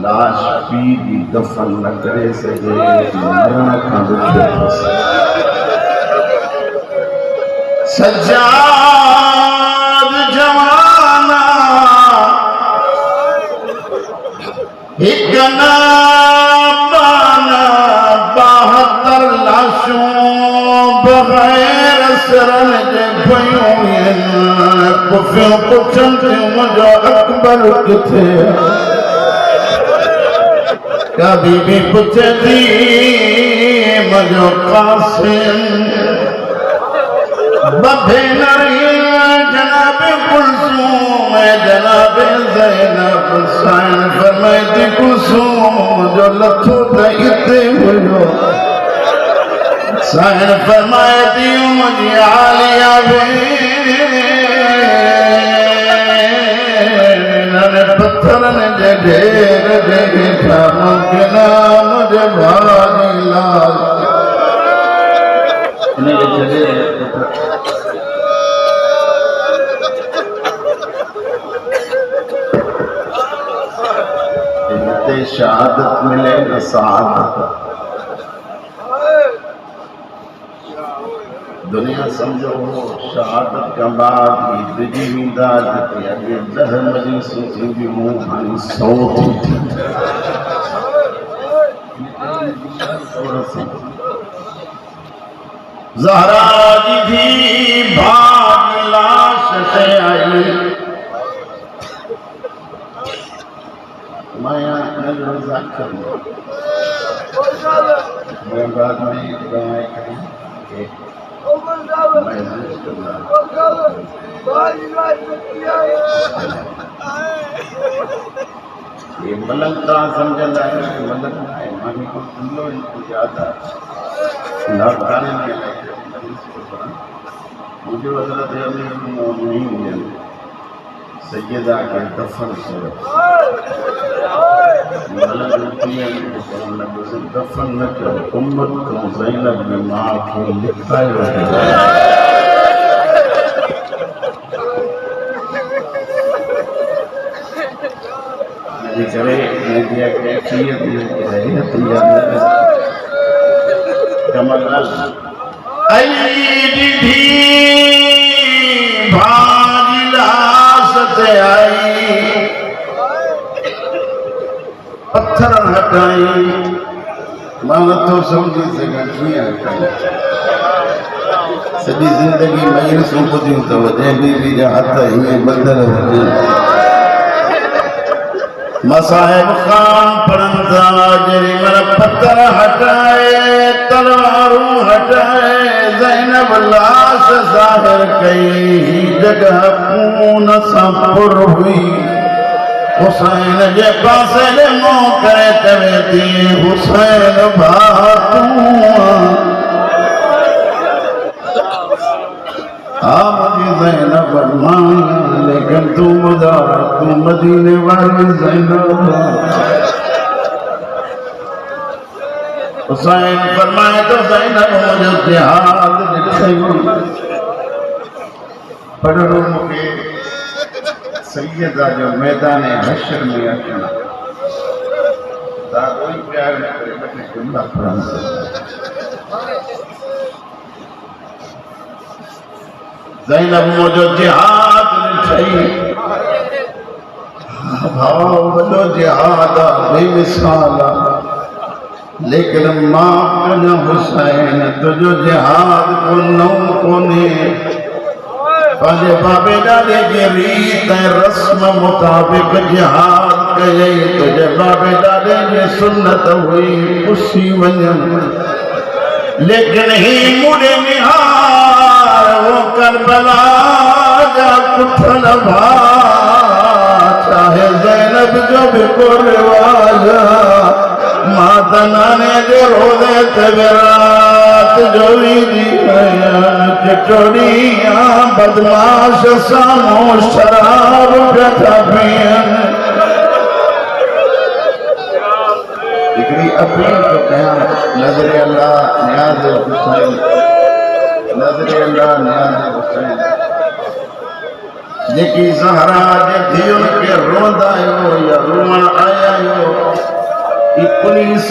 लाश पी दी दफन न करे सके मरण का दुखे सज्जाद जवाना एक नाबाना 72 लाशों बगैर सरन जे भयूं कुफियों पुछन मुझो अकबर किथे कभी भी पूछे थी मुझो कासिम जनाब कुलसूम जनाब ज़ैनब हुसैन फरमाती कुलसूम जो लथो इते हुयो हुसैन फरमाती मुझे आलिया पत्थर ने ढेर देखा मुमकिन मुझे भारी लाल शहादत मिले न सआदत दुनिया समझो शहादत का बाद दिजी वींदा जिते अगे 10 मजलिसूं थींदी मूं हाणे 100 थी ज़हरा जी थी भाग लाश से आई माया नजर जाकर मैं बाद में दुआएं करूं ये मलंग का समझंदा है मलंग है मानी को तुलो याद है ना गाने में मुझे हजरत अमीर नहीं मिले सैयदा के दफन करो दफन न करो उम्मत को ज़ैनब ने मां को लिखाए करे मीडिया के कमल आई पत्थर हटाई मां तो समझी सघां कीअं हटाई सॼी ज़िंदगी मजलिसूं ॿुधियूं अथव जंहिं बीवी जा हथ हीअं ॿधल हुजनि मसाहिब खान पढ़नि था जेॾी महिल पत्थर हटाए तलवारूं हटाए ज़ैनब लाश ज़ाहिर कई जगह खून सां पुर हुई हुसैन जे पासे ॾे मुंहुं करे चवे थी हुसैन भाउ तूं हाँ मुझे ज़ैनब मां लेकिन तू ॿुधा तू मदीने वाली ज़ैनब हुसैन फरमाए तो ज़ैनब मुझे जिहाद ॾिठई पर मूंखे सैयदा जो मैदान हशर में अचणु ता कोई प्यार न करे बटे जुमला पढ़नि ज़ैनब मुझो जिहाद ॾिठई भाउ वॾो जिहाद बेमिसाल लेकिन मां न हुसैन तुझो जिहाद को नओं कोन्हे पंहिंजे बाबे ॾाॾे जी रीत ऐं रस्म मुताबिक़ जिहाद कयई तुंहिंजे बाबे ॾाॾे जी सुन्नत हुई पुसी वञनि लेकिन ही मुड़े निहार वो करबला जा कुठल भाउ चाहे ज़ैनब जो भी को रिवाज मातनाने जो रोज़े ते विरात जो ईदी चिटोड़िया बदमाश सामो शराब पिया पियनि हिकिड़ी अपील थो कयां नज़र अल्लाह नियाज़ हुसैन नज़र अल्लाह नियाज़ हुसैन जेकी ज़हरा जे धीउनि खे रोंदा आहियो या रोअण आया आहियो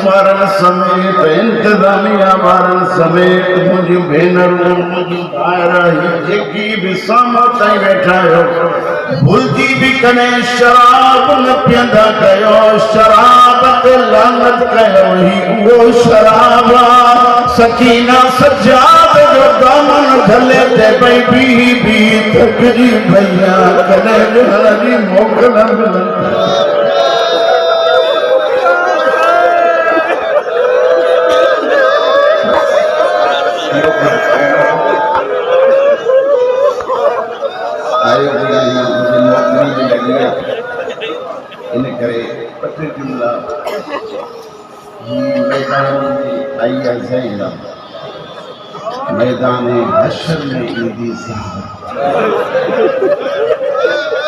वारन समेत इंतजामिया वारन समेत मुझी भेनरूं मुझी भाइर जेकी भी सामत वेठा हो भुलजी भी कने शराब न पियंदा कयो शराब ते लानत कयो ही वो शराब सकीना सजाद जो दामन ढले ते भई भी थकजी भैया कने जी मोकल इन करे पटे जुमला मैदान हशर में ईदी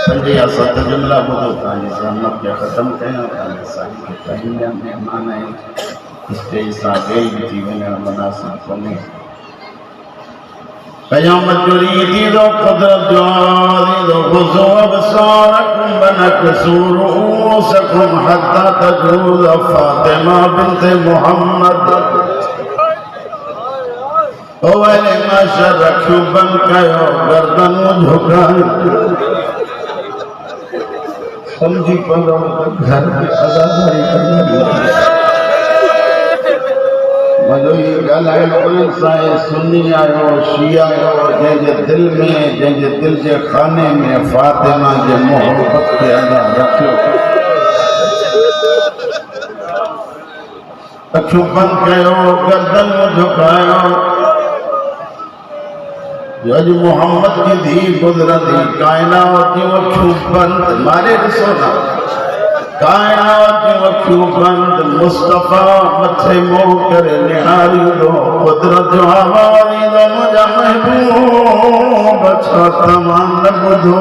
पंजे या सत जुमला ॿुधो तव्हांजी सहमत खे ख़त्म कयां तव्हांजे साईं खे पहिरियां महिमान आहिनि स्टेज सां वेही थी वञणु मुनासिब कोन्हे क़यामत जो ॾींहुं थींदो क़ुदरत जो आवाज़ ईंदो ख़ुज़ू अबसारकुम वनकसूर रूअसकुम हत्ता तजूज़ फातिमा बिन्त मुहम्मद ओ अहले माशर रखियो बंद कयो गर्दनूं झुकायो समझी पवंदो घर में अदादारी करणी मजो ये ॻाल्हाइणो उन्हनि सां आहे सुन्नी आहियो शिया आहियो जंहिंजे दिलि में जंहिंजे दिलि जे खाने में फातिमा जे मोहब्बत खे अदा रखियो अखियूं बंदि कयो गर्दन झुकायो जो अॼु मोहम्मद की धी गुज़रंदी काइनात जूं अखियूं बंदि मारे ॾिसो न कायनात जूं अखियूं बंदि मुस्तफ़ा मथे मुंहुं करे निहारींदो कुदरत जो आवाज़ ईंदो मुंहिंजा महबूब छा तव्हां न ॿुधो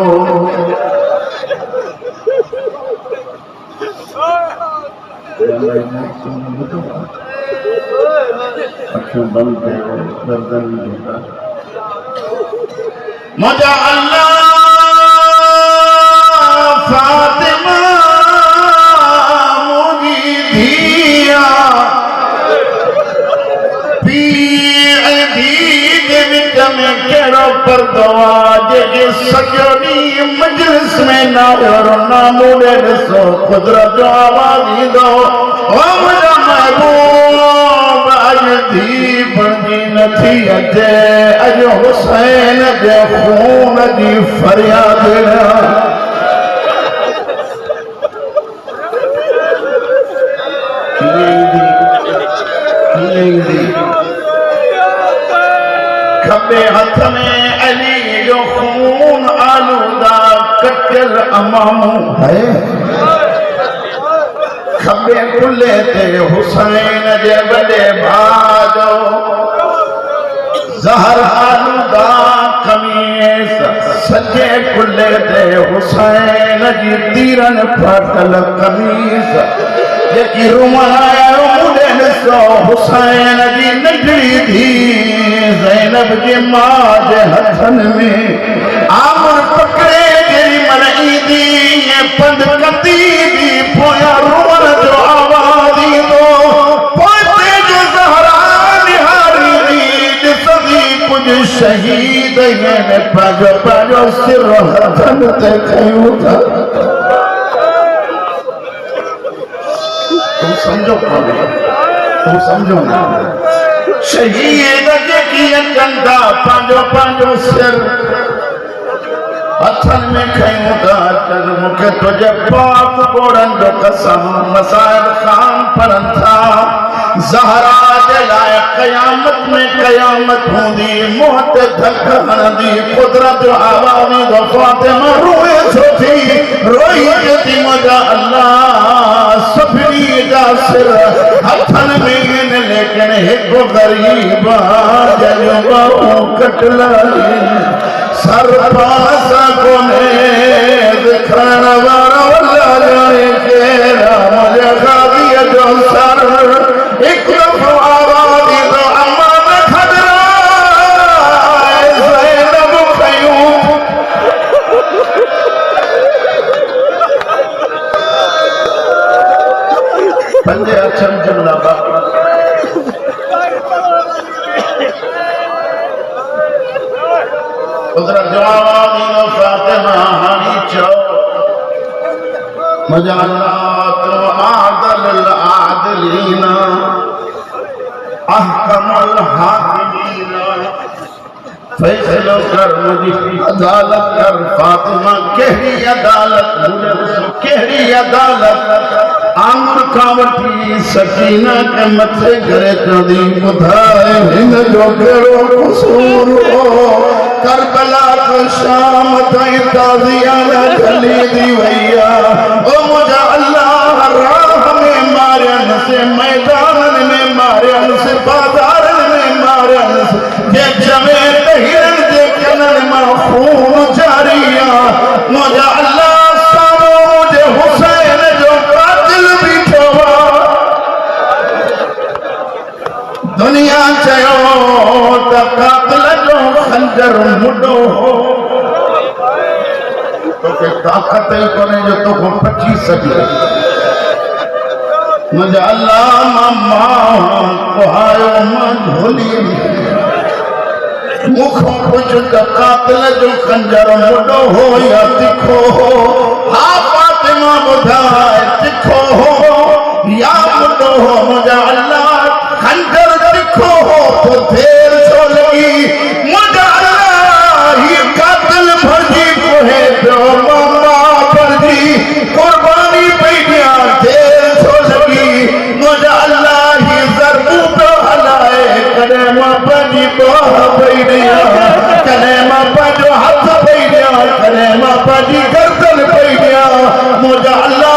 अखियूं बंदि कयो गर्दन झुकायो मुंहिंजा अल्लाह फातिमा मजलिस में ना नामूने ॾिसो कुदरत जो आवाज़ ईंदो मुंहिंजा महबूब अॼु धी बणजी नथी अचे अॼु हुसैन जे खून जी फरियाद खबे हथ में अली जो खून आलूदा कटियल अमामू है खबे कुल्ले ते हुसैन जे वॾे भाउ जो ज़हर आलूदा कमीस सजे कुल्ले ते हुसैन जी तीरन फाटल कमीस जेकी रुमाया मुंडे ॾिसो हुसैन जी नंढड़ी थी ज़ैनब जी मां जे हथनि में आमर पकड़े जेॾी महिल ईंदी पंध कंदी बि पोयां रुअण जो आवाज़ ईंदो पोइ तेज ज़हरा निहारींदी ॾिसंदी कुझु शहीद आहिनि पंहिंजो पंहिंजो सिर हथनि ते खयूं था तुम समझो कोन्हे तुम समझो ना शहीद जेकी कंदा पंहिंजो पंहिंजो सिर हथनि में खयूं था अचनि मूंखे तुंहिंजे पाक गोड़नि जो कसम मसाइब ख़ान पढ़नि था ज़हरा जे लाइ क़यामत में क़यामत हूंदी मुंहं ते धक हणंदी कुदरत जो आवाज़ ईंदो फातिमा रोए छो थी रोई थी मुंहिंजा अल्लाह सभिनी जा सिर हथनि में आहिनि लेकिन हिकु ग़रीब जंहिंजूं ॿाहूं कटियल सर पास कोन्हे दिखण वारो अल्लाह ॼाणे केरु मुंहिंजे ग़ाज़ीअ जो सर हिकु दफ़ो आवाज़ ईंदो अम्मा न खॾराए ज़ैनब खयूं पंजे अचन जुमला उधर जवाब दीनो फातिमा हानी चो मजालात आदल आदलीना अहकमुल हाकिमीना फैसलो कर मुझे अदालत कर फातिमा केहरी अदालत केहरी अदालत आंगुर कावटी सकीना के मथे करे कदी बुधाए हिन जो केड़ो कसूर हो करबला को शाम ताई ताजियाना गली दी भैया ओ मुझे अल्लाह राह में मारन से मैदान में मारन से बाजार में मारन से जमे हिरन जे कनन में खून जारिया मुझे अल्लाह सामो मुझे हुसैन जो कातिल बीठो दुनिया चयो त कातिल जो खंजर मुडो हो तो के ताकत ही कोने जो तो को पची सके मुझे अल्लाह मामा को आयो मन भोली मुख कुछ कातिल जो खंजर मुडो हो या तिखो हो हा फातिमा बुधाए तिखो हो या मुडो हो मुझे अल्लाह खंजर तिखो हो तो देर छो लगी मुझे अल्लाह ये कातिल भरजी को है तो मामा भरजी कुर्बानी पे गया देर छो लगी मुझे अल्लाह ये जरबू पे हलाए करे मापा जी बाह पे गया करे मापा जो हाथ पे गया करे मापा जी गर्दन पे गया मुझे अल्लाह